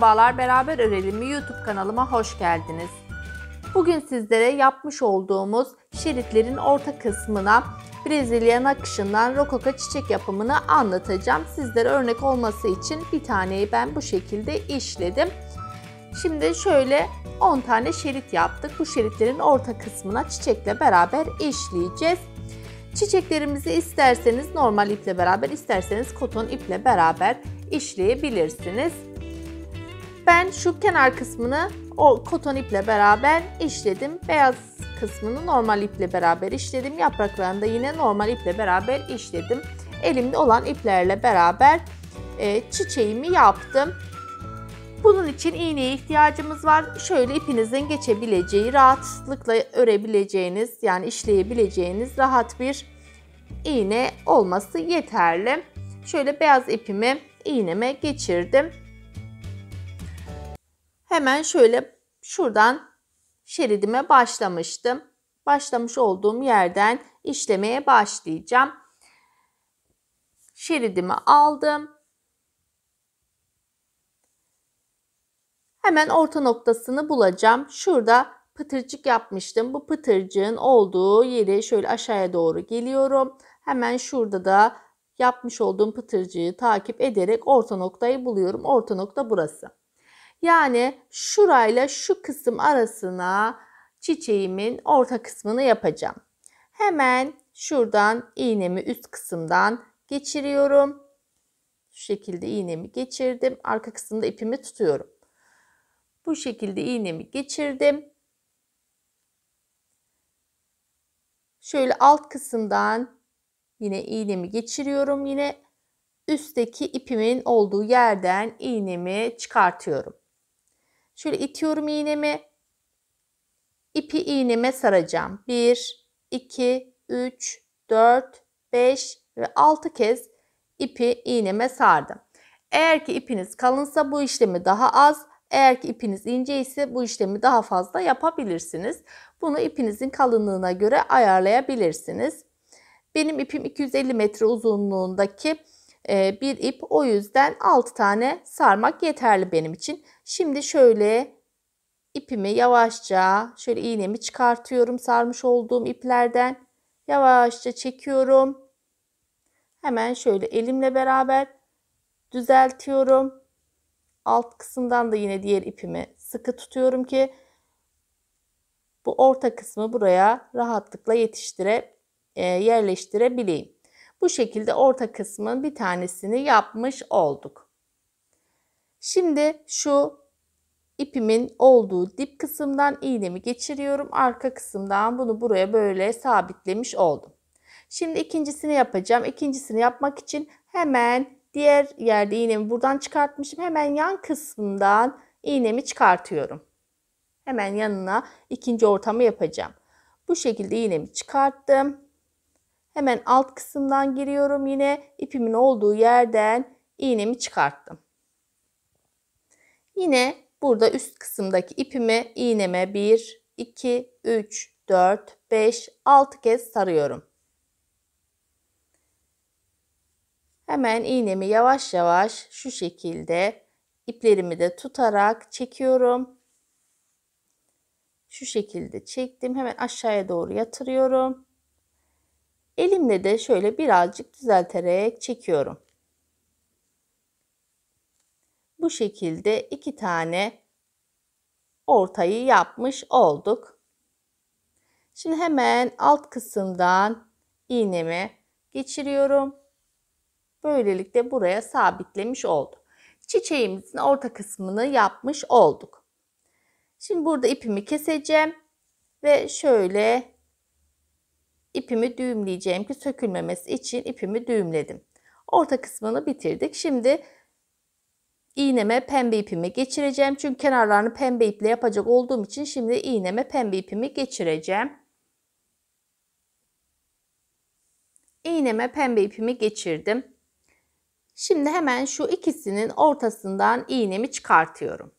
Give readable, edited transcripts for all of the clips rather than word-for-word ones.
Merhabalar, Beraber Örelim YouTube kanalıma hoş geldiniz. Bugün sizlere yapmış olduğumuz şeritlerin orta kısmına Brezilya nakışından rokoko çiçek yapımını anlatacağım. Sizlere örnek olması için bir taneyi ben bu şekilde işledim. Şimdi şöyle 10 tane şerit yaptık. Bu şeritlerin orta kısmına çiçekle beraber işleyeceğiz. Çiçeklerimizi isterseniz normal iple beraber, isterseniz koton iple beraber işleyebilirsiniz. Ben şu kenar kısmını koton iple beraber işledim. Beyaz kısmını normal iple beraber işledim. Yapraklarını da yine normal iple beraber işledim. Elimde olan iplerle beraber çiçeğimi yaptım. Bunun için iğneye ihtiyacımız var. Şöyle ipinizin geçebileceği, rahatlıkla örebileceğiniz, yani işleyebileceğiniz rahat bir iğne olması yeterli. Şöyle beyaz ipimi iğneme geçirdim. Hemen şöyle şuradan şeridime başlamıştım. Başlamış olduğum yerden işlemeye başlayacağım. Şeridimi aldım. Hemen orta noktasını bulacağım. Şurada pıtırcık yapmıştım. Bu pıtırcığın olduğu yeri şöyle aşağıya doğru geliyorum. Hemen şurada da yapmış olduğum pıtırcığı takip ederek orta noktayı buluyorum. Orta nokta burası. Yani şurayla şu kısım arasına çiçeğimin orta kısmını yapacağım. Hemen şuradan iğnemi üst kısımdan geçiriyorum. Şu şekilde iğnemi geçirdim. Arka kısımda ipimi tutuyorum. Bu şekilde iğnemi geçirdim. Şöyle alt kısımdan yine iğnemi geçiriyorum. Yine üstteki ipimin olduğu yerden iğnemi çıkartıyorum. Şöyle itiyorum iğnemi. İpi iğneme saracağım. 1, 2, 3, 4, 5 ve 6 kez ipi iğneme sardım. Eğer ki ipiniz kalınsa bu işlemi daha az, eğer ki ipiniz ince ise bu işlemi daha fazla yapabilirsiniz. Bunu ipinizin kalınlığına göre ayarlayabilirsiniz. Benim ipim 250 metre uzunluğundaki bir ip, o yüzden 6 tane sarmak yeterli benim için. Şimdi şöyle ipimi yavaşça şöyle iğnemi çıkartıyorum sarmış olduğum iplerden. Yavaşça çekiyorum. Hemen şöyle elimle beraber düzeltiyorum. Alt kısımdan da yine diğer ipimi sıkı tutuyorum ki bu orta kısmı buraya rahatlıkla yerleştirebileyim. Bu şekilde orta kısmın bir tanesini yapmış olduk. Şimdi şu ipimin olduğu dip kısımdan iğnemi geçiriyorum. Arka kısımdan bunu buraya böyle sabitlemiş oldum. Şimdi ikincisini yapacağım. İkincisini yapmak için hemen diğer yerde iğnemi buradan çıkartmışım. Hemen yan kısmından iğnemi çıkartıyorum. Hemen yanına ikinci ortamı yapacağım. Bu şekilde iğnemi çıkarttım. Hemen alt kısımdan giriyorum. Yine ipimin olduğu yerden iğnemi çıkarttım. Yine burada üst kısımdaki ipimi iğneme 1, 2, 3, 4, 5, 6 kez sarıyorum. Hemen iğnemi yavaş yavaş şu şekilde iplerimi de tutarak çekiyorum. Şu şekilde çektim. Hemen aşağıya doğru yatırıyorum. Elimle de şöyle birazcık düzelterek çekiyorum. Bu şekilde 2 tane ortayı yapmış olduk. Şimdi hemen alt kısımdan iğnemi geçiriyorum. Böylelikle buraya sabitlemiş oldum. Çiçeğimizin orta kısmını yapmış olduk. Şimdi burada ipimi keseceğim ve şöyle ipimi düğümleyeceğim ki sökülmemesi için ipimi düğümledim. Orta kısmını bitirdik. Şimdi iğneme pembe ipimi geçireceğim. Çünkü kenarlarını pembe iple yapacak olduğum için şimdi iğneme pembe ipimi geçireceğim. İğneme pembe ipimi geçirdim. Şimdi hemen şu ikisinin ortasından iğnemi çıkartıyorum.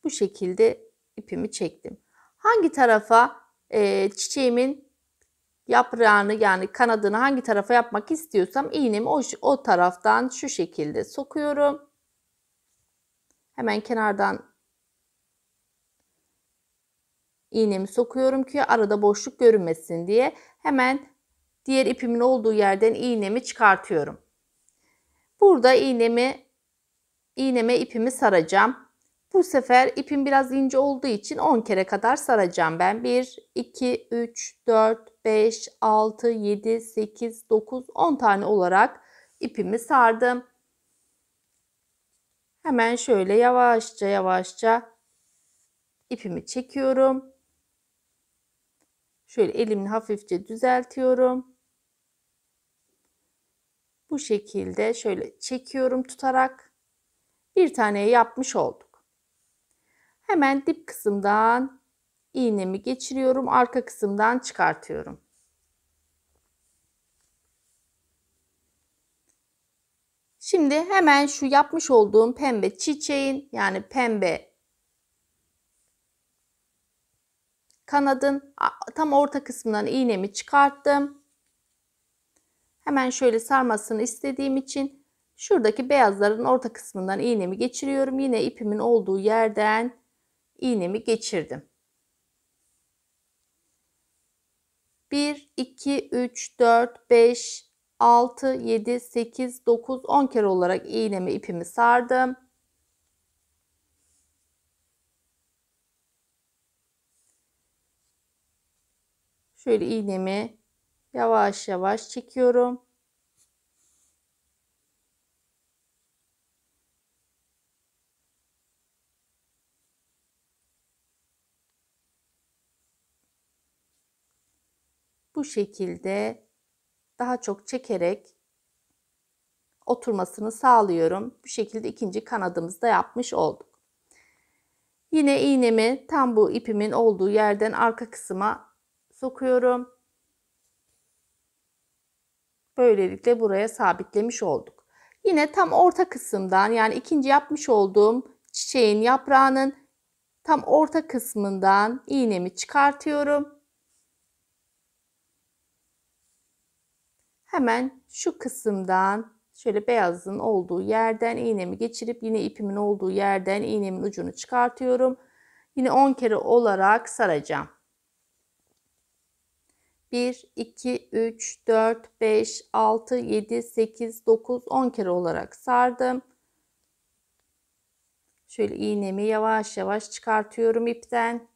Bu şekilde ipimi çektim. Hangi tarafa çiçeğimin yaprağını yani kanadını hangi tarafa yapmak istiyorsam iğnemi o taraftan şu şekilde sokuyorum. Hemen kenardan iğnemi sokuyorum ki arada boşluk görünmesin diye. Hemen diğer ipimin olduğu yerden iğnemi çıkartıyorum. Burada iğneme ipimi saracağım. Bu sefer ipim biraz ince olduğu için 10 kere kadar saracağım ben. 1, 2, 3, 4, 5, 6, 7, 8, 9, 10 tane olarak ipimi sardım. Hemen şöyle yavaşça yavaşça ipimi çekiyorum. Şöyle elimle hafifçe düzeltiyorum. Bu şekilde şöyle çekiyorum tutarak. Bir tane yapmış olduk. Hemen dip kısımdan iğnemi geçiriyorum. Arka kısımdan çıkartıyorum. Şimdi hemen şu yapmış olduğum pembe çiçeğin yani pembe kanadın tam orta kısmından iğnemi çıkarttım. Hemen şöyle sarmasını istediğim için şuradaki beyazların orta kısmından iğnemi geçiriyorum. Yine ipimin olduğu yerden iğnemi geçirdim. 1, 2, 3, 4, 5, 6, 7, 8, 9, 10 kere olarak iğnemi ipimi sardım. Şöyle iğnemi yavaş yavaş çekiyorum. Bu şekilde daha çok çekerek oturmasını sağlıyorum. Bu şekilde ikinci kanadımızı da yapmış olduk. Yine iğnemi tam bu ipimin olduğu yerden arka kısma sokuyorum. Böylelikle buraya sabitlemiş olduk. Yine tam orta kısımdan yani ikinci yapmış olduğum çiçeğin yaprağının tam orta kısmından iğnemi çıkartıyorum. Hemen şu kısımdan şöyle beyazın olduğu yerden iğnemi geçirip yine ipimin olduğu yerden iğnemin ucunu çıkartıyorum. Yine 10 kere olarak saracağım. 1, 2, 3, 4, 5, 6, 7, 8, 9, 10 kere olarak sardım. Şöyle iğnemi yavaş yavaş çıkartıyorum ipten.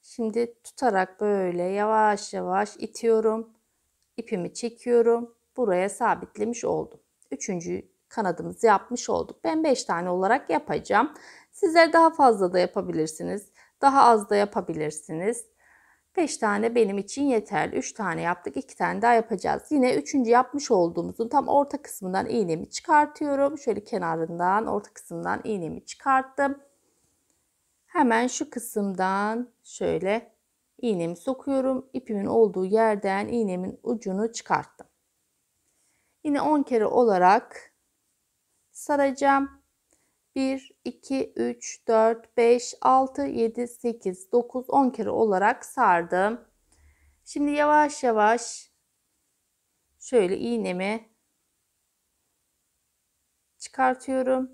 Şimdi tutarak böyle yavaş yavaş itiyorum. İpimi çekiyorum. Buraya sabitlemiş oldum. Üçüncü kanadımızı yapmış olduk. Ben 5 tane olarak yapacağım. Sizler daha fazla da yapabilirsiniz. Daha az da yapabilirsiniz. 5 tane benim için yeterli. 3 tane yaptık. 2 tane daha yapacağız. Yine üçüncü yapmış olduğumuzun tam orta kısmından iğnemi çıkartıyorum. Şöyle kenarından orta kısmından iğnemi çıkarttım. Hemen şu kısımdan şöyle iğnemi sokuyorum. İpimin olduğu yerden iğnemin ucunu çıkarttım. Yine 10 kere olarak saracağım. 1, 2, 3, 4, 5, 6, 7, 8, 9, 10 kere olarak sardım. Şimdi yavaş yavaş şöyle iğnemi çıkartıyorum.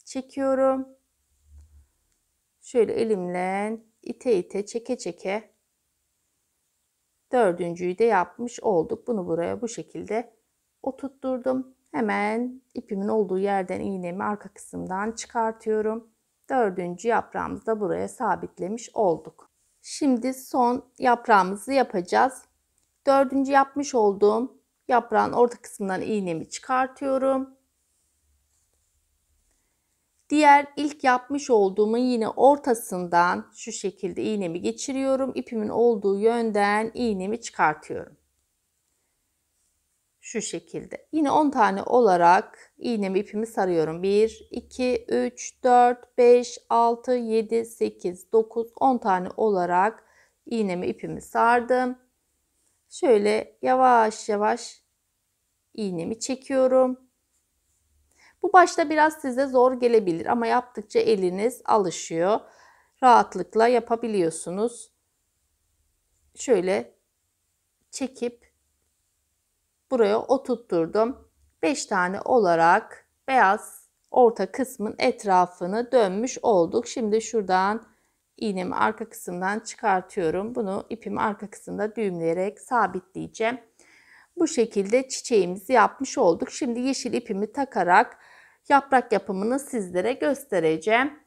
Çekiyorum. Şöyle elimle ite ite çeke çeke dördüncüyü de yapmış olduk. Bunu buraya bu şekilde oturtturdum. Hemen ipimin olduğu yerden iğnemi arka kısımdan çıkartıyorum. Dördüncü yaprağımızı da buraya sabitlemiş olduk. Şimdi son yaprağımızı yapacağız. Dördüncü yapmış olduğum yaprağın orta kısmından iğnemi çıkartıyorum. Diğer ilk yapmış olduğumun yine ortasından şu şekilde iğnemi geçiriyorum. İpimin olduğu yönden iğnemi çıkartıyorum. Şu şekilde. Yine 10 tane olarak iğnemi ipimi sarıyorum. 1, 2, 3, 4, 5, 6, 7, 8, 9, 10 tane olarak iğnemi ipimi sardım. Şöyle yavaş yavaş iğnemi çekiyorum. Bu başta biraz size zor gelebilir ama yaptıkça eliniz alışıyor. rahatlıkla yapabiliyorsunuz. Şöyle çekip buraya oturtturdum. 5 tane olarak beyaz orta kısmın etrafını dönmüş olduk. Şimdi şuradan iğnemi arka kısımdan çıkartıyorum. Bunu ipimi arka kısımda düğümleyerek sabitleyeceğim. Bu şekilde çiçeğimizi yapmış olduk. Şimdi yeşil ipimi takarak yaprak yapımını sizlere göstereceğim.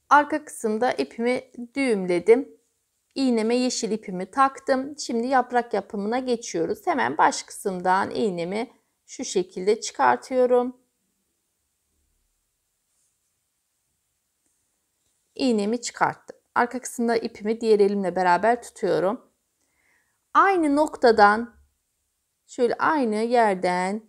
Arka kısımda ipimi düğümledim. İğneme yeşil ipimi taktım. Şimdi yaprak yapımına geçiyoruz. Hemen baş kısımdan iğnemi şu şekilde çıkartıyorum. İğnemi çıkarttım. Arka kısımda ipimi diğer elimle beraber tutuyorum. Aynı noktadan şöyle aynı yerden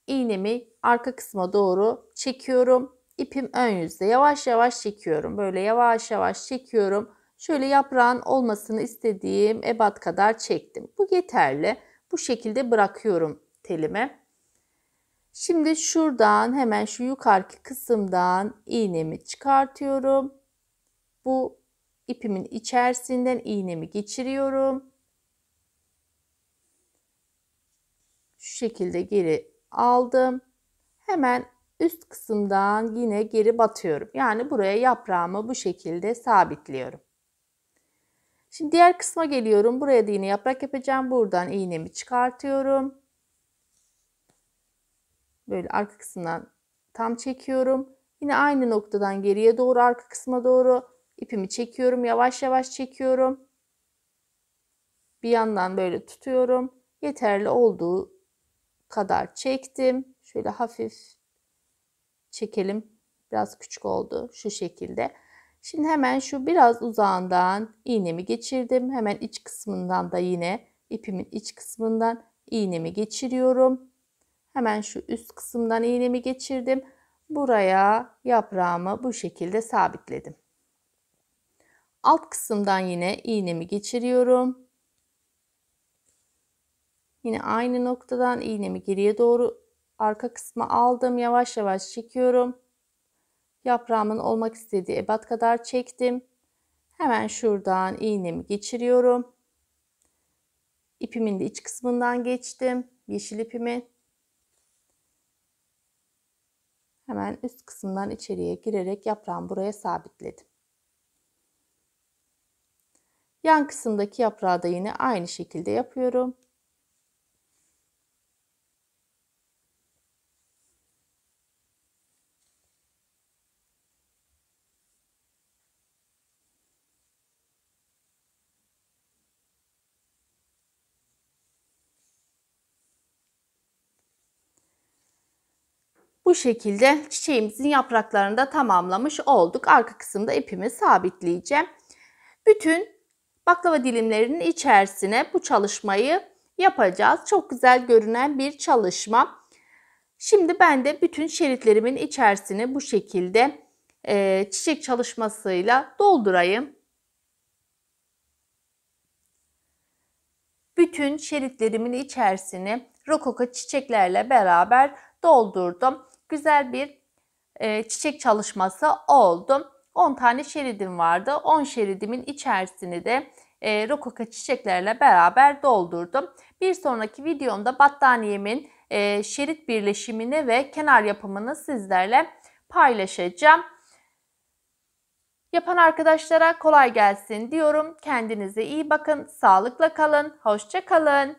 iğnemi arka kısma doğru çekiyorum. İpim ön yüzde. Yavaş yavaş çekiyorum. Böyle yavaş yavaş çekiyorum. Şöyle yaprağın olmasını istediğim ebat kadar çektim. Bu yeterli. Bu şekilde bırakıyorum telime. Şimdi şuradan hemen şu yukarıki kısımdan iğnemi çıkartıyorum. Bu ipimin içerisinden iğnemi geçiriyorum. Şu şekilde geri aldım. Hemen üst kısımdan yine geri batıyorum. Yani buraya yaprağımı bu şekilde sabitliyorum. Şimdi diğer kısma geliyorum. Buraya da yine yaprak yapacağım. Buradan iğnemi çıkartıyorum. Böyle arka kısımdan tam çekiyorum. Yine aynı noktadan geriye doğru arka kısma doğru ipimi çekiyorum. Yavaş yavaş çekiyorum. Bir yandan böyle tutuyorum. Yeterli olduğu kadar çektim. Şöyle hafif çekelim. Biraz küçük oldu. Şu şekilde. Şimdi hemen şu biraz uzağından iğnemi geçirdim. Hemen iç kısmından da yine ipimin iç kısmından iğnemi geçiriyorum. Hemen şu üst kısımdan iğnemi geçirdim. Buraya yaprağımı bu şekilde sabitledim. Alt kısımdan yine iğnemi geçiriyorum. Yine aynı noktadan iğnemi geriye doğru arka kısma aldım. Yavaş yavaş çekiyorum. Yaprağımın olmak istediği ebat kadar çektim. Hemen şuradan iğnemi geçiriyorum. İpimin de iç kısmından geçtim. Yeşil ipimi. Hemen üst kısımdan içeriye girerek yaprağımı buraya sabitledim. Yan kısımdaki yaprağı da yine aynı şekilde yapıyorum. Bu şekilde çiçeğimizin yapraklarını da tamamlamış olduk. Arka kısımda ipimi sabitleyeceğim. Bütün baklava dilimlerinin içerisine bu çalışmayı yapacağız. Çok güzel görünen bir çalışma. Şimdi ben de bütün şeritlerimin içerisini bu şekilde çiçek çalışmasıyla doldurayım. Bütün şeritlerimin içerisini rokoko çiçeklerle beraber doldurdum. Güzel bir çiçek çalışması oldu. 10 tane şeridim vardı. 10 şeridimin içerisini de rokoko çiçeklerle beraber doldurdum. Bir sonraki videomda battaniyemin şerit birleşimini ve kenar yapımını sizlerle paylaşacağım. Yapan arkadaşlara kolay gelsin diyorum. Kendinize iyi bakın, sağlıkla kalın, hoşça kalın.